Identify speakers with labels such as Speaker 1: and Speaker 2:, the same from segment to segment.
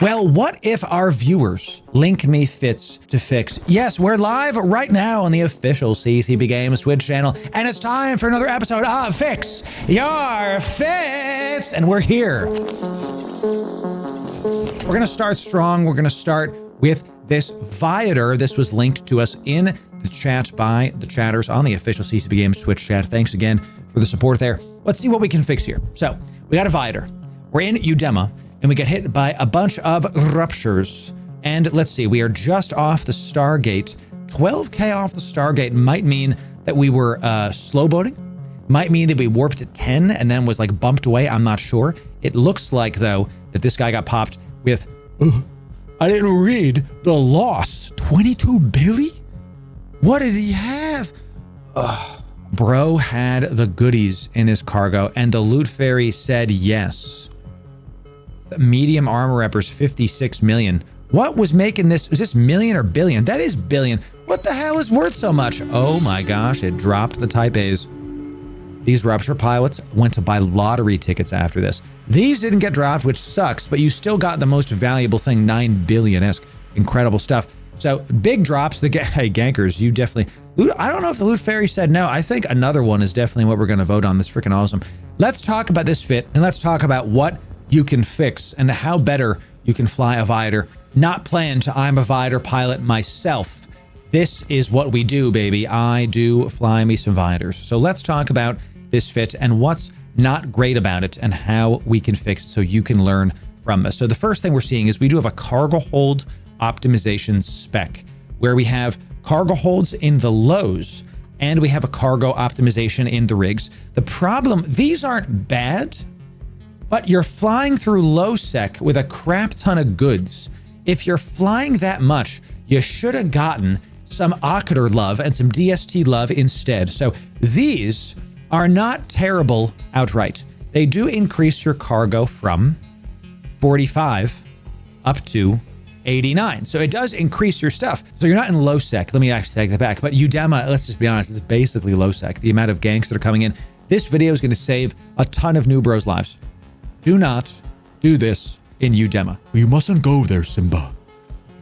Speaker 1: Well, what if our viewers link me fits to fix? Yes, we're live right now on the official CCB Games Twitch channel, and it's time for another episode of Fix Your Fits, and we're here. We're gonna start strong. We're gonna start with this Viator. This was linked to us in the chat by the chatters on the official CCB Games Twitch chat. Thanks again for the support there. Let's see what we can fix here. So we got a Viator. We're in Udema, and we get hit by a bunch of ruptures. And let's see, we are just off the Stargate. 12K off the Stargate might mean that we were slow boating. Might mean that we warped at 10 and then was like bumped away. I'm not sure. It looks like though that this guy got popped with, I didn't read the loss. 22 billy? What did he have? Bro had the goodies in his cargo and the loot fairy said yes. Medium armor reppers 56 million. What was making this? Is this million or billion? That is billion. What the hell is worth so much? Oh my gosh, it dropped the Type A's. These rupture pilots went to buy lottery tickets after this. These didn't get dropped, which sucks, but you still got the most valuable thing, 9 billion-esque. Incredible stuff. So big drops. Hey, gankers, you definitely... I don't know if the loot fairy said no. I think another one is definitely what we're going to vote on. This is freaking awesome. Let's talk about this fit, and let's talk about what you can fix and how better you can fly a Viator. Not planned to, I'm a Viator pilot myself. This is what we do, baby. I do fly me some Viators. So let's talk about this fit and what's not great about it and how we can fix it so you can learn from this. So the first thing we're seeing is we do have a cargo hold optimization spec where we have cargo holds in the lows and we have a cargo optimization in the rigs. The problem, these aren't bad, but you're flying through low sec with a crap ton of goods. If you're flying that much, you should have gotten some Ocketer love and some DST love instead. So these are not terrible outright. They do increase your cargo from 45 up to 89. So it does increase your stuff. So you're not in low sec. Let me actually take that back. But Udema, let's just be honest, it's basically low sec. The amount of ganks that are coming in. This video is going to save a ton of new bros' lives. Do not do this in Udema. You mustn't go there, Simba.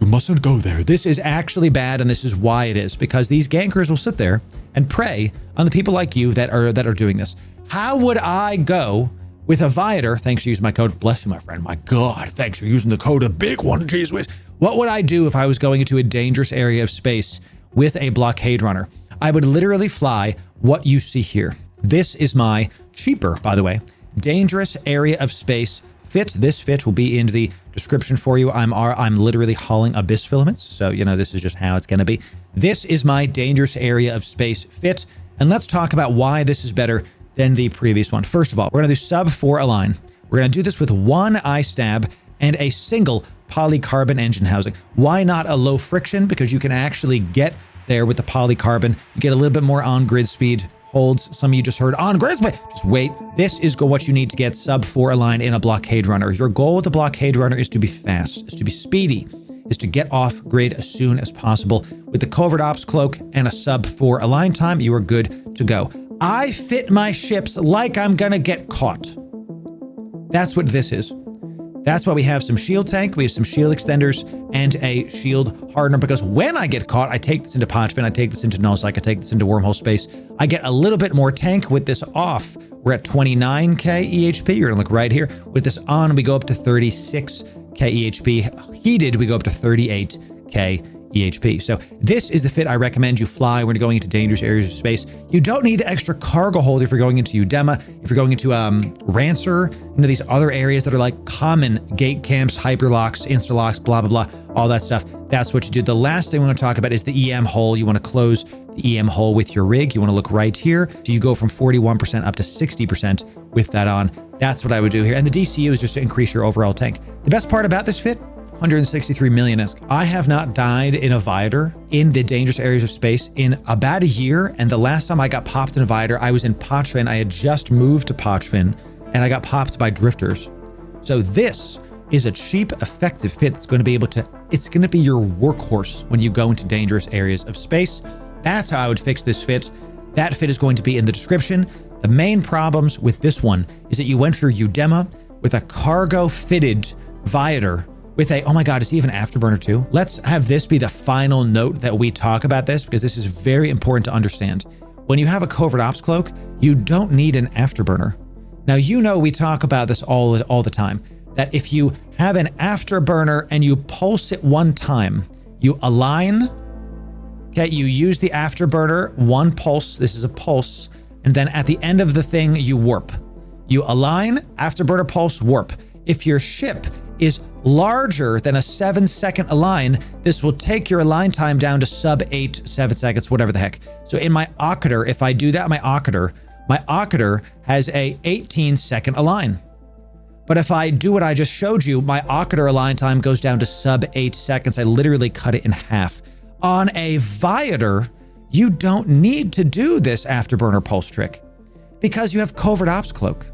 Speaker 1: You mustn't go there. This is actually bad, and this is why it is, because these gankers will sit there and prey on the people like you that are doing this. How would I go with a Viator? Thanks for using my code. Bless you, my friend. My God, thanks for using the code, a big one. Jeez whiz. What would I do if I was going into a dangerous area of space with a blockade runner? I would literally fly what you see here. This is my cheaper, by the way, dangerous area of space fit. This fit will be in the description for you. I'm literally hauling abyss filaments. So, you know, this is just how it's going to be. This is my dangerous area of space fit. And let's talk about why this is better than the previous one. First of all, we're going to do sub 4 align. We're going to do this with one eye stab and a single polycarbon engine housing. Why not a low friction? Because you can actually get there with the polycarbon. You get a little bit more on-grid speed. Holds. Some of you just heard on grid. Just wait. This is what you need to get sub 4 align in a blockade runner. Your goal with the blockade runner is to be fast, is to be speedy, is to get off grid as soon as possible. With the covert ops cloak and a sub 4 align time, you are good to go. I fit my ships like I'm gonna get caught. That's what this is. That's why we have some shield tank, we have some shield extenders, and a shield hardener, because when I get caught, I take this into Podfin, I take this into nullsec, I take this into wormhole space. I get a little bit more tank with this off. We're at 29k EHP. You're gonna look right here. With this on, we go up to 36k EHP. Heated, we go up to 38k EHP. So this is the fit I recommend you fly when you're going into dangerous areas of space. You don't need the extra cargo hold if you're going into Udema, if you're going into Rancer, into these other areas that are like common gate camps, hyperlocks, instalocks, blah, blah, blah, all that stuff. That's what you do. The last thing we want to talk about is the EM hole. You want to close the EM hole with your rig. You want to look right here. So you go from 41% up to 60% with that on. That's what I would do here. And the DCU is just to increase your overall tank. The best part about this fit, 163 million-esque. I have not died in a Viator in the dangerous areas of space in about a year. And the last time I got popped in a Viator, I was in Pochfin. I had just moved to Pochfin and I got popped by drifters. So this is a cheap, effective fit that's going to be able to, it's going to be your workhorse when you go into dangerous areas of space. That's how I would fix this fit. That fit is going to be in the description. The main problems with this one is that you went through Udema with a cargo fitted Viator with a, oh my God, is he even Afterburner too? Let's have this be the final note that we talk about this, because this is very important to understand. When you have a Covert Ops Cloak, you don't need an Afterburner. Now, you know, we talk about this all the time, that if you have an Afterburner and you pulse it one time, you align, okay, you use the Afterburner, one pulse, this is a pulse, and then at the end of the thing, you warp. You align, Afterburner pulse, warp. If your ship is larger than a 7-second align, this will take your align time down to sub 7 seconds, whatever the heck. So in my Occator, if I do that, my Occator has a 18-second align. But if I do what I just showed you, my Occator align time goes down to sub 8 seconds. I literally cut it in half. On a Viator, you don't need to do this Afterburner pulse trick because you have Covert Ops Cloak.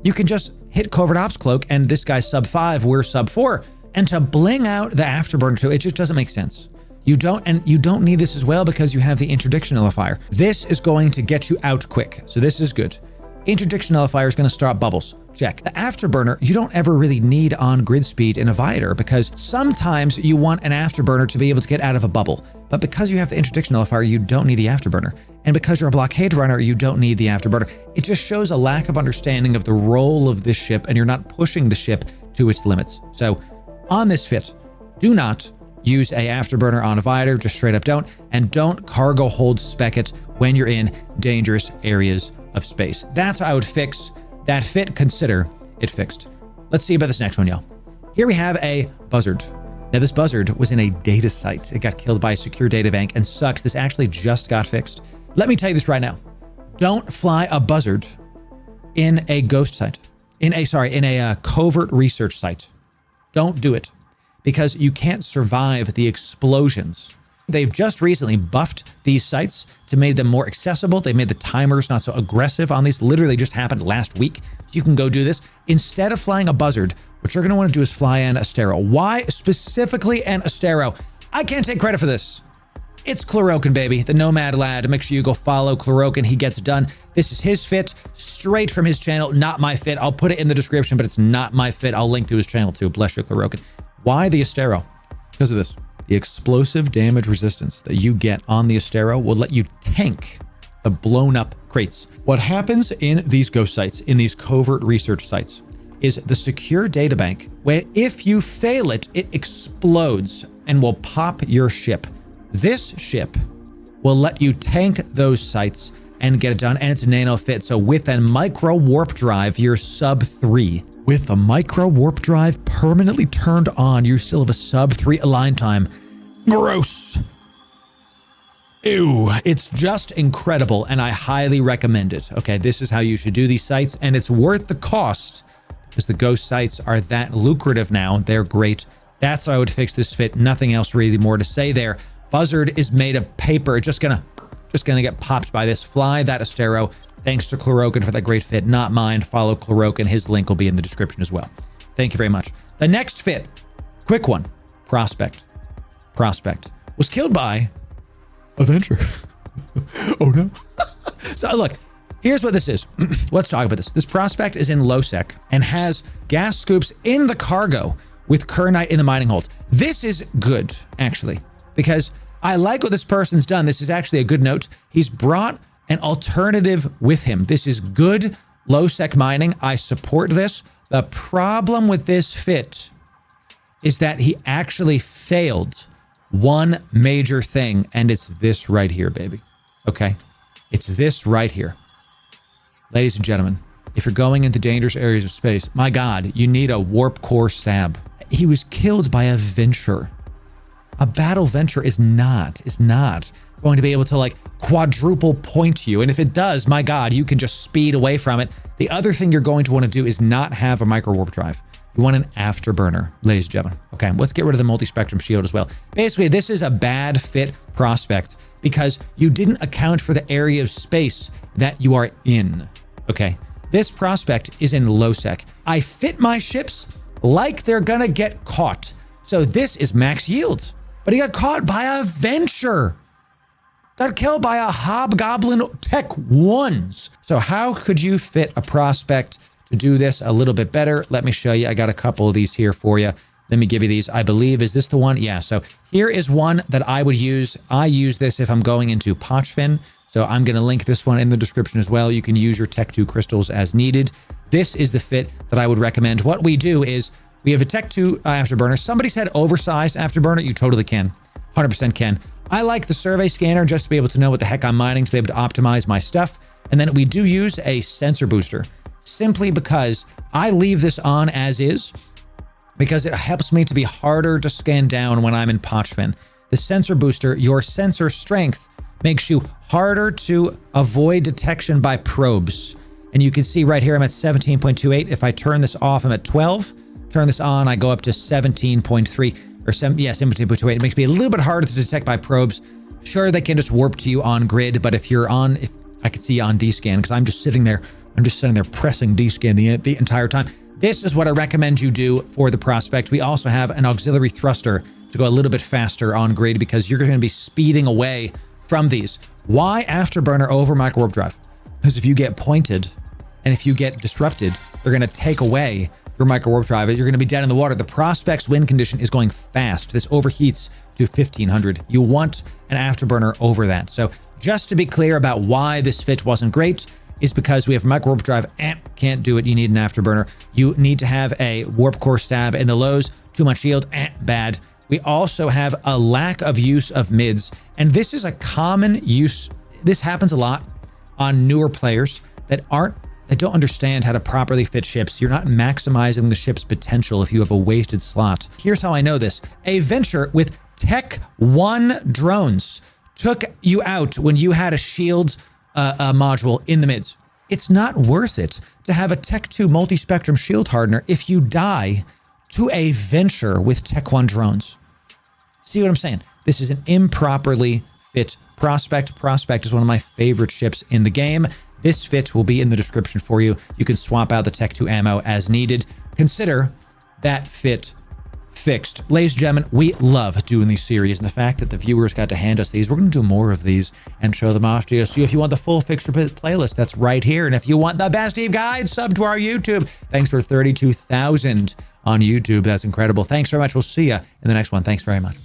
Speaker 1: You can just hit Covert Ops Cloak, and this guy's sub 5, we're sub 4. And to bling out the Afterburner too, it just doesn't make sense. You don't need this as well because you have the Interdiction Nullifier. This is going to get you out quick, so this is good. Interdiction Nullifier is going to start bubbles. Check. The Afterburner, you don't ever really need on grid speed in a Viator because sometimes you want an Afterburner to be able to get out of a bubble. But because you have the Interdiction Nullifier, you don't need the Afterburner. And because you're a blockade runner, you don't need the Afterburner. It just shows a lack of understanding of the role of this ship, and you're not pushing the ship to its limits. So on this fit, do not use a Afterburner on a Viator, just straight up don't. And don't cargo hold spec it when you're in dangerous areas of space. That's how I would fix that fit. Consider it fixed. Let's see about this next one, y'all. Here we have a buzzard. Now, this buzzard was in a data site. It got killed by a secure data bank and sucks. This actually just got fixed. Let me tell you this right now. Don't fly a buzzard in a ghost site, in a covert research site. Don't do it because you can't survive the explosions. They've just recently buffed these sites to make them more accessible. They made the timers not so aggressive on these. Literally just happened last week. You can go do this. Instead of flying a buzzard, what you're going to want to do is fly an Astero. Why specifically an Astero? I can't take credit for this. It's Chloroken, baby, the Nomad lad. Make sure you go follow Chloroken. He gets done. This is his fit, straight from his channel, not my fit. I'll put it in the description, but it's not my fit. I'll link to his channel too. Bless you, Chloroken. Why the Astero? Because of this. The explosive damage resistance that you get on the Astero will let you tank the blown up crates. What happens in these ghost sites, in these covert research sites, is the secure data bank, where if you fail it, it explodes and will pop your ship. This ship will let you tank those sites and get it done, and it's a nano fit. So with a micro warp drive, you're sub 3. With a micro warp drive permanently turned on, you still have a sub 3 align time. Gross. Ew. It's just incredible, and I highly recommend it. Okay, this is how you should do these sites, and it's worth the cost because the ghost sites are that lucrative now. They're great. That's how I would fix this fit. Nothing else really more to say there. Buzzard is made of paper. Just gonna get popped by this. Fly that Astero. Thanks to Chloroken for that great fit. Not mine. Follow Chloroken. His link will be in the description as well. Thank you very much. The next fit, quick one. Prospect. Prospect was killed by a Venture. Oh no. So look, here's what this is. Let's talk about this. This Prospect is in low sec and has gas scoops in the cargo with Kernite in the mining hold. This is good, actually, because I like what this person's done. This is actually a good note. He's brought an alternative with him. This is good low sec mining. I support this. The problem with this fit is that he actually failed one major thing, and it's this right here, baby. Okay? It's this right here. Ladies and gentlemen, if you're going into dangerous areas of space, my God, you need a warp core stab. He was killed by a Venture. A battle Venture is not going to be able to like quadruple point you. And if it does, my God, you can just speed away from it. The other thing you're going to want to do is not have a micro warp drive. You want an Afterburner, ladies and gentlemen. Okay, let's get rid of the multi-spectrum shield as well. Basically, this is a bad fit Prospect because you didn't account for the area of space that you are in. Okay, this Prospect is in low sec. I fit my ships like they're gonna get caught. So this is max yield, but he got caught by a Venture. Got killed by a Hobgoblin Tech 1s. So how could you fit a Prospect to do this a little bit better? Let me show you. I got a couple of these here for you. Let me give you these. I believe, is this the one? Yeah, so here is one that I would use. I use this if I'm going into Pochfin. So I'm going to link this one in the description as well. You can use your Tech 2 crystals as needed. This is the fit that I would recommend. What we do is we have a Tech 2 afterburner. Somebody said oversized afterburner. You totally can. 100% can. I like the survey scanner just to be able to know what the heck I'm mining, to be able to optimize my stuff. And then we do use a sensor booster simply because I leave this on as is, because it helps me to be harder to scan down when I'm in Pochfin. The sensor booster, your sensor strength, makes you harder to avoid detection by probes. And you can see right here, I'm at 17.28. If I turn this off, I'm at 12. Turn this on, I go up to 17.3 or 17.28. It makes me a little bit harder to detect by probes. Sure, they can just warp to you on grid, but if you're on, if I could see you on D-scan, because I'm just sitting there pressing D-scan the entire time. This is what I recommend you do for the prospect. We also have an auxiliary thruster to go a little bit faster on grid because you're going to be speeding away from these. Why afterburner over micro warp drive? Because if you get pointed and if you get disrupted, they're going to take away your micro warp drive. You're going to be dead in the water. The prospect's wind condition is going fast. This overheats to 1500. You want an afterburner over that. So just to be clear about why this fit wasn't great is because we have micro warp drive. Can't do it. You need an afterburner. You need to have a warp core stab in the lows. Too much shield. Bad. We also have a lack of use of mids, and this is a common use. This happens a lot on newer players that don't understand how to properly fit ships. You're not maximizing the ship's potential if you have a wasted slot. Here's how I know this. A Venture with Tech 1 drones took you out when you had a shield module in the mids. It's not worth it to have a Tech 2 multi-spectrum shield hardener if you die to a Venture with Tech 1 drones. See what I'm saying? This is an improperly fit prospect. Prospect is one of my favorite ships in the game. This fit will be in the description for you. You can swap out the Tech 2 ammo as needed. Consider that fit fixed. Ladies and gentlemen, we love doing these series, and the fact that the viewers got to hand us these, we're going to do more of these and show them off to you. So if you want the full fixture playlist, that's right here. And if you want the best Eve guide, sub to our YouTube. Thanks for 32,000 on YouTube. That's incredible. Thanks very much. We'll see you in the next one. Thanks very much.